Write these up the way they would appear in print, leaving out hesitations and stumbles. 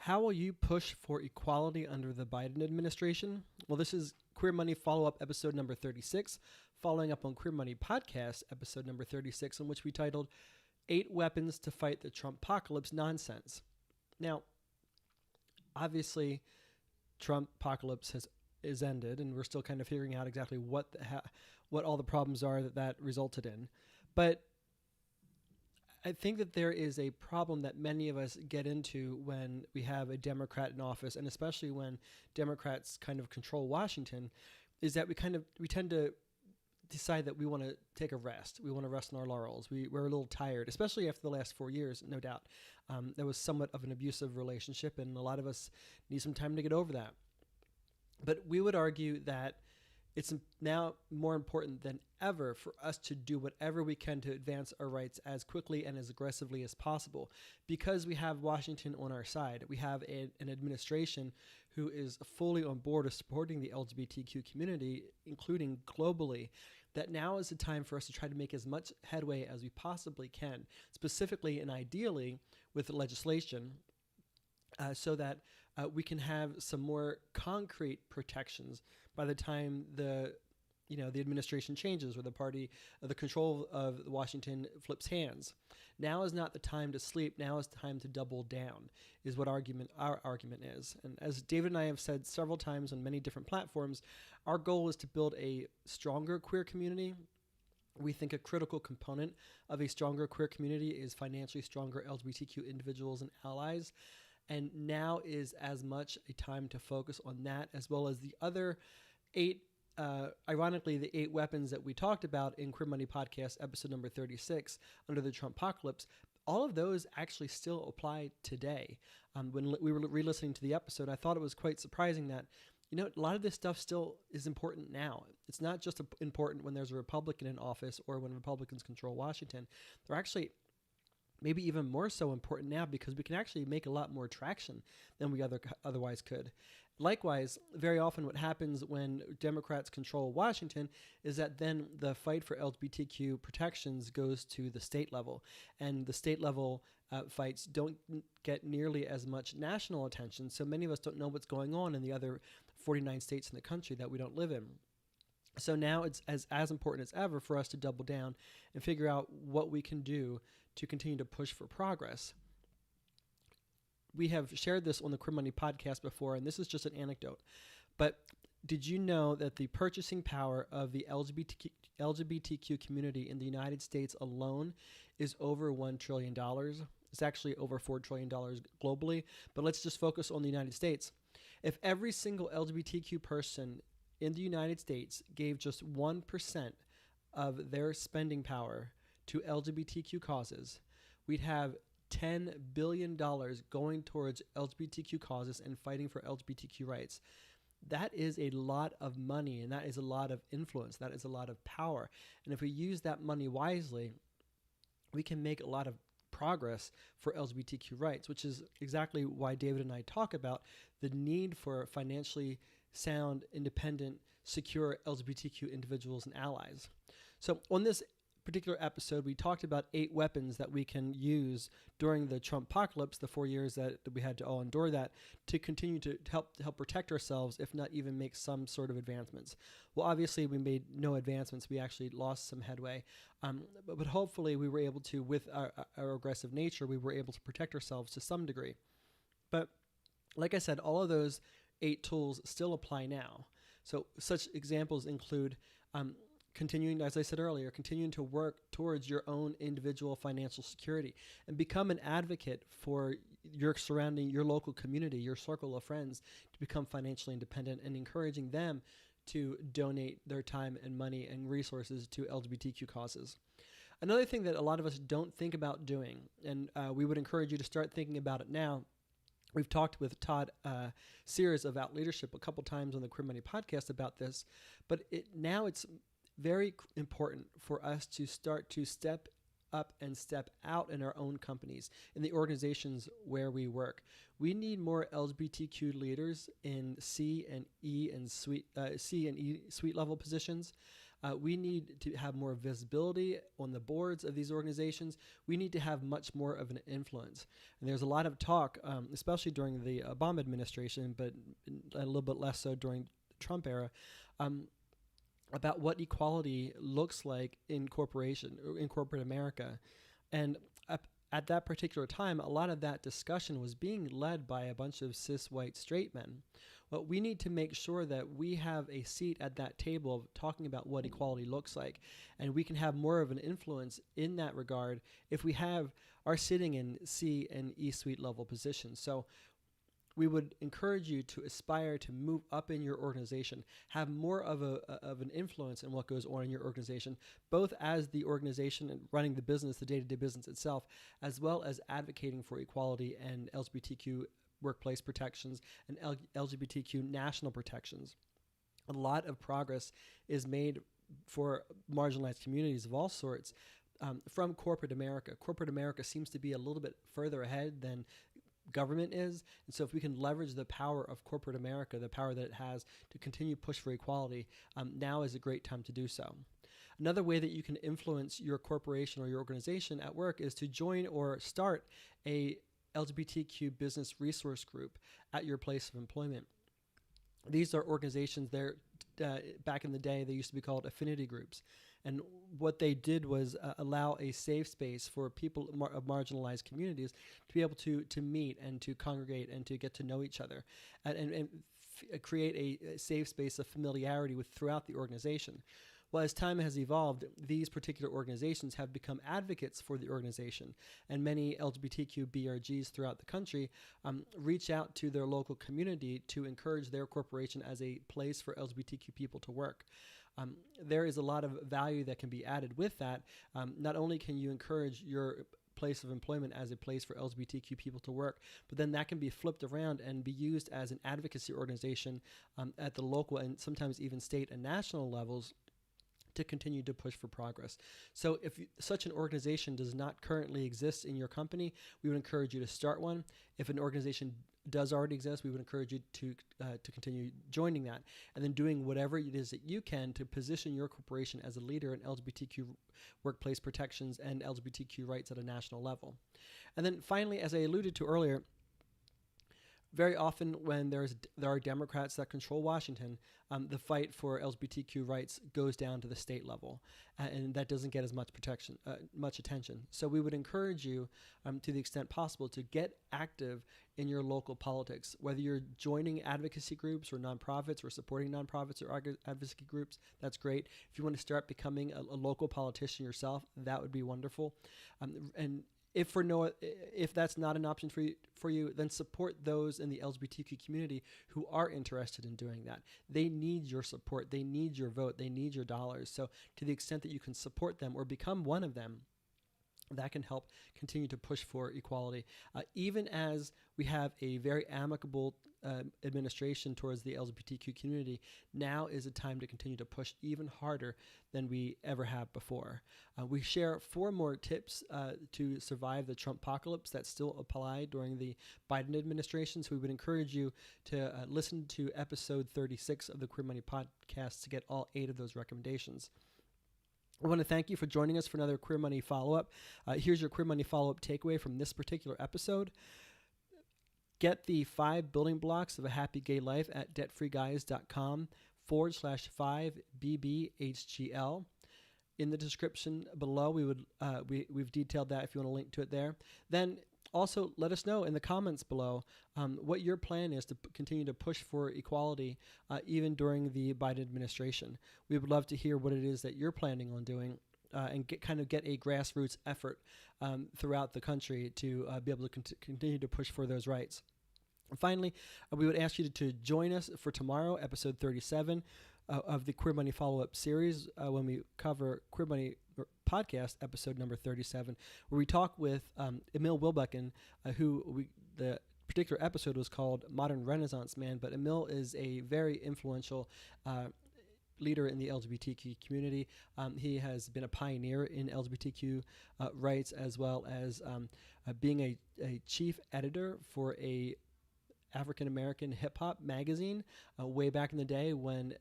How will you push for equality under the Biden administration? Well, this is Queer Money follow-up episode number 36, following up on Queer Money podcast episode number 36, in which we titled 8 Weapons to Fight the Trump-Apocalypse Nonsense. Now, obviously, Trump-apocalypse is ended, and we're still kind of figuring out exactly what all the problems are that resulted in. But I think that there is a problem that many of us get into when we have a Democrat in office, and especially when Democrats kind of control Washington, is that we tend to decide that we want to take a rest. We want to rest on our laurels. We're a little tired, especially after the last 4 years, no doubt. There was somewhat of an abusive relationship, and a lot of us need some time to get over that. But we would argue that it's now more important than ever for us to do whatever we can to advance our rights as quickly and as aggressively as possible, because we have Washington on our side. We have an administration who is fully on board of supporting the LGBTQ community, including globally, that now is the time for us to try to make as much headway as we possibly can, specifically and ideally with legislation, so that we can have some more concrete protections by the time the administration changes, or the control of Washington flips hands. Now is not the time to sleep. Now is the time to double down, is what our argument is. And as David and I have said several times on many different platforms, our goal is to build a stronger queer community. We think a critical component of a stronger queer community is financially stronger LGBTQ individuals and allies. And now is as much a time to focus on that, as well as the other 8, ironically, the 8 weapons that we talked about in Queer Money Podcast episode number 36 under the Trump-apocalypse. All of those actually still apply today. When we were re-listening to the episode, I thought it was quite surprising that, a lot of this stuff still is important now. It's not just important when there's a Republican in office or when Republicans control Washington. They're actually maybe even more so important now, because we can actually make a lot more traction than we otherwise could. Likewise, very often what happens when Democrats control Washington is that then the fight for LGBTQ protections goes to the state level, and the state level fights don't get nearly as much national attention, so many of us don't know what's going on in the other 49 states in the country that we don't live in. So now it's as important as ever for us to double down and figure out what we can do to continue to push for progress. We have shared this on the Queer Money podcast before, and this is just an anecdote. But did you know that the purchasing power of the LGBTQ community in the United States alone is over $1 trillion? It's actually over $4 trillion globally, but let's just focus on the United States. If every single LGBTQ person in the United States gave just 1% of their spending power to LGBTQ causes, we'd have $10 billion going towards LGBTQ causes and fighting for LGBTQ rights. That is a lot of money, and that is a lot of influence. That is a lot of power. And if we use that money wisely, we can make a lot of progress for LGBTQ rights, which is exactly why David and I talk about the need for financially sound, independent, secure LGBTQ individuals and allies. So on this particular episode, we talked about 8 weapons that we can use during the Trump-apocalypse, the 4 years that we had to all endure that, to continue to help protect ourselves, if not even make some sort of advancements. Well, obviously, we made no advancements. We actually lost some headway. But hopefully, we were able to, with our aggressive nature, we were able to protect ourselves to some degree. But like I said, all of those 8 tools still apply now. So such examples include continuing, as I said earlier, continuing to work towards your own individual financial security and become an advocate for your local community, your circle of friends, to become financially independent, and encouraging them to donate their time and money and resources to LGBTQ causes. Another thing that a lot of us don't think about doing, and we would encourage you to start thinking about it now. We've talked with Todd Sears of Out Leadership a couple times on the Queer Money podcast about this, but now it's very important for us to start to step up and step out in our own companies, in the organizations where we work. We need more LGBTQ leaders in C and E suite level positions. We need to have more visibility on the boards of these organizations. We need to have much more of an influence. And there's a lot of talk, especially during the Obama administration, but a little bit less so during the Trump era, about what equality looks like in corporate America. And at that particular time, a lot of that discussion was being led by a bunch of cis white straight men. Well, we need to make sure that we have a seat at that table of talking about what equality looks like, and we can have more of an influence in that regard if we are sitting in C and E suite level positions. So we would encourage you to aspire to move up in your organization, have more of an influence in what goes on in your organization, both as the organization and running the business, the day-to-day business itself, as well as advocating for equality and LGBTQ workplace protections and LGBTQ national protections. A lot of progress is made for marginalized communities of all sorts from corporate America. Corporate America seems to be a little bit further ahead than government is. And so if we can leverage the power of corporate America, the power that it has to continue push for equality, now is a great time to do so. Another way that you can influence your corporation or your organization at work is to join or start a LGBTQ business resource group at your place of employment. These are organizations back in the day, they used to be called affinity groups. And what they did was allow a safe space for people of marginalized communities to be able to meet and to congregate and to get to know each other and create a safe space of familiarity throughout the organization. Well, as time has evolved, these particular organizations have become advocates for the organization, and many LGBTQ BRGs throughout the country reach out to their local community to encourage their corporation as a place for LGBTQ people to work. There is a lot of value that can be added with that. Not only can you encourage your place of employment as a place for LGBTQ people to work, but then that can be flipped around and be used as an advocacy organization at the local and sometimes even state and national levels to continue to push for progress. So if such an organization does not currently exist in your company, we would encourage you to start one. If an organization does already exist, we would encourage you to continue joining that and then doing whatever it is that you can to position your corporation as a leader in LGBTQ workplace protections and LGBTQ rights at a national level. And then finally, as I alluded to earlier, very often when there are Democrats that control Washington, the fight for LGBTQ rights goes down to the state level, and that doesn't get as much attention. So we would encourage you, to the extent possible, to get active in your local politics, whether you're joining advocacy groups or nonprofits or supporting nonprofits or advocacy groups. That's great. If you want to start becoming a local politician yourself, that would be wonderful. And if that's not an option for you, then support those in the LGBTQ community who are interested in doing that. They need your support. They need your vote. They need your dollars. So to the extent that you can support them or become one of them, that can help continue to push for equality. Even as we have a very amicable administration towards the LGBTQ community, now is a time to continue to push even harder than we ever have before. We share 4 more tips to survive the Trump-pocalypse that still apply during the Biden administration. So we would encourage you to listen to episode 36 of the Queer Money Podcast to get all 8 of those recommendations. I want to thank you for joining us for another Queer Money follow-up. Here's your Queer Money follow-up takeaway from this particular episode. Get the 5 building blocks of a happy gay life at debtfreeguys.com/5BBHGL. In the description below, we've detailed that if you want to link to it there. Then also let us know in the comments below what your plan is to continue to push for equality even during the Biden administration. We would love to hear what it is that you're planning on doing and get a grassroots effort throughout the country to be able to continue to push for those rights. And finally, we would ask you to join us for tomorrow, episode 37 of the Queer Money follow-up series when we cover Queer Money podcast episode number 37, where we talk with Emil Wilbekin, the particular episode was called Modern Renaissance Man, but Emil is a very influential leader in the LGBTQ community. He has been a pioneer in LGBTQ rights, as well as being a chief editor for a African American hip hop magazine way back in the day when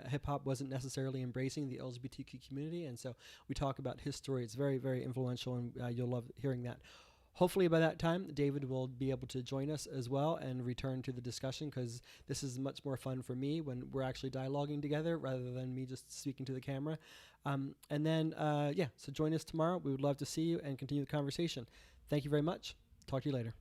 hip hop wasn't necessarily embracing the LGBTQ community. And so we talk about his story. It's very, very influential, and you'll love hearing that. Hopefully by that time, David will be able to join us as well and return to the discussion, because this is much more fun for me when we're actually dialoguing together rather than me just speaking to the camera. And then, so join us tomorrow. We would love to see you and continue the conversation. Thank you very much. Talk to you later.